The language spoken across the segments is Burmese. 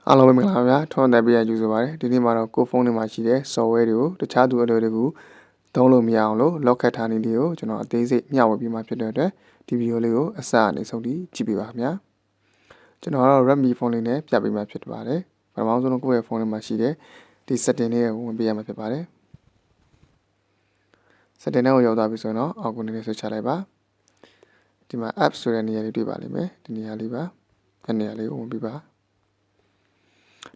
အားလုံးပဲမင်္ဂလာပါဗျာထွန်းတဲ့ပြရကြိုဆိုပါရစေဒီနေ့မှာတော့ကိုဖုန်းထဲမှာရှိတဲ့ software တွေကိုတခြားသူအလွယ်တကူသုံးလို့မရအောင်လို့ lock ခတ်ထားနည်းလေးကိုကျွန်တော်အသေးစိတ်မျှဝေပြီးမှဖြစ်တဲ့အတွက်ဒီဗီဒီယိုလေးကိုအစအနေဆုံးထိကြည့်ပေးပါခင်ဗျာကျွန်တော်ကတော့ Redmi ဖုန်းလေးနဲ့ပြပေးမှဖြစ်ပါတယ်ပထမဆုံးကိုယ့်ရဲ့ဖုန်းထဲမှာရှိတဲ့ဒီ setting လေးကိုဝင်ပေးရမှာဖြစ်ပါတယ် setting ကိုရောက်သွားပြီဆိုရင်တော့အောက်ကနေဆွဲချလိုက်ပါဒီမှာ app ဆိုတဲ့နေရာလေးတွေ့ပါလိမ့်မယ်ဒီနေရာလေးပါဒီနေရာလေးကိုဝင်ပေးပါ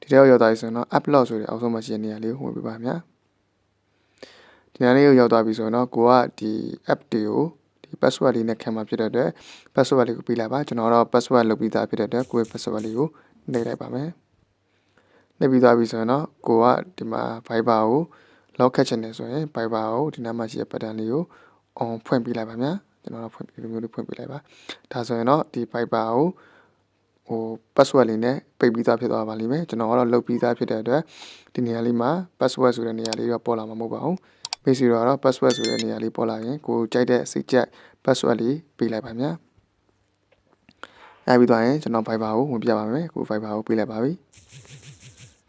ဒီထဲရောက်သွားပြီဆိုရင်တော့ upload ဆိုတဲ့အောက်ဆုံးမှာရှိတဲ့နေရာလေးကိုဝင်ပေးပါခင်ဗျာဒီနေရာလေးကိုရောက်သွားပြီဆိုရင်တော့ကိုကဒီ app တွေကိုဒီ password လေးနဲ့ခံမှာဖြစ်တဲ့အတွက် password လေးကိုပေးလိုက်ပါကျွန်တော်တော့ password လုပ်ပြီးသားဖြစ်တဲ့အတွက်ကိုယ့်ရဲ့ password လေးကိုနှိပ်လိုက်ပါမယ်နှိပ်ပြီးသွားပြီဆိုရင်တော့ကိုကဒီမှာ Viber ကို lock ခတ်ချင်တယ်ဆိုရင် Viber ကိုဒီနားမှာရှိတဲ့ button လေးကို on ဖွင့်ပေးလိုက်ပါဗျာကျွန်တော်တော့ဖွင့်ဒီလိုမျိုးလေးဖွင့်ပေးလိုက်ပါဒါဆိုရင်တော့ဒီ Viber ကိုpassword လေးနဲ့ပိတ်ပြီးသားဖြစ်သွားပါလိမ့်မယ်ကျွန်တော်ကတော့လုပ်ပြီးသားဖြစ်တဲ့အတွက်ဒီနေရာလေးမှာ password ဆိုတဲ့နေရာလေးတော့ပေါ်လာမှာမဟုတ်ပါဘူးပြီးစီတော့ password ဆိုတဲ့နေရာလေးပေါ်လာရင်ကိုကြိုက်တဲ့စိတ်ကြက် password လေးပေးလိုက်ပါဗျာပြီးသွားရင်ကျွန်တော် Viber ကိုဝင်ပြပါမယ်ကို Viber ကိုပေးလိုက်ပါပြီ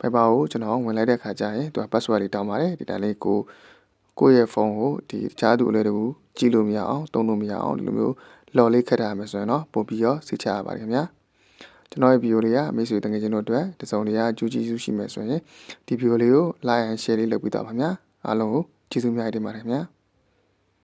Viber ကိုကျွန်တော်ဝင်လိုက်တဲ့ခါကျရင်သူက password လေးတောင်းပါတယ်ဒီတိုင်းလေးကိုယ့်ရဲ့ဖုန်းကိုဒီတခြားသူအလွယ်တကူကြည့်လို့မရအောင်သုံးလို့မရအောင်ဒီလိုမျိုးလော်လေးခတ်ထားရမယ်ဆိုရင်တော့ပို့ပြီးတော့စိတ်ချရပါတယ်ခင်ဗျာကျွန်တော်ရဲ့ဗီဒီယိုလေးကမိတ်ဆွေတငယ်ချင်းတို့အတွက်တစုံတရာကြိုးကျေးဇူးရှိမယ်ဆိုရင်ဒီဗီဒီယိုလေးကို like and share လေးလုပ်ပေးတော့ပါခင်ဗျာအားလုံးကိုကျေးဇူးများတင်ပါတယ်ခင်ဗျာ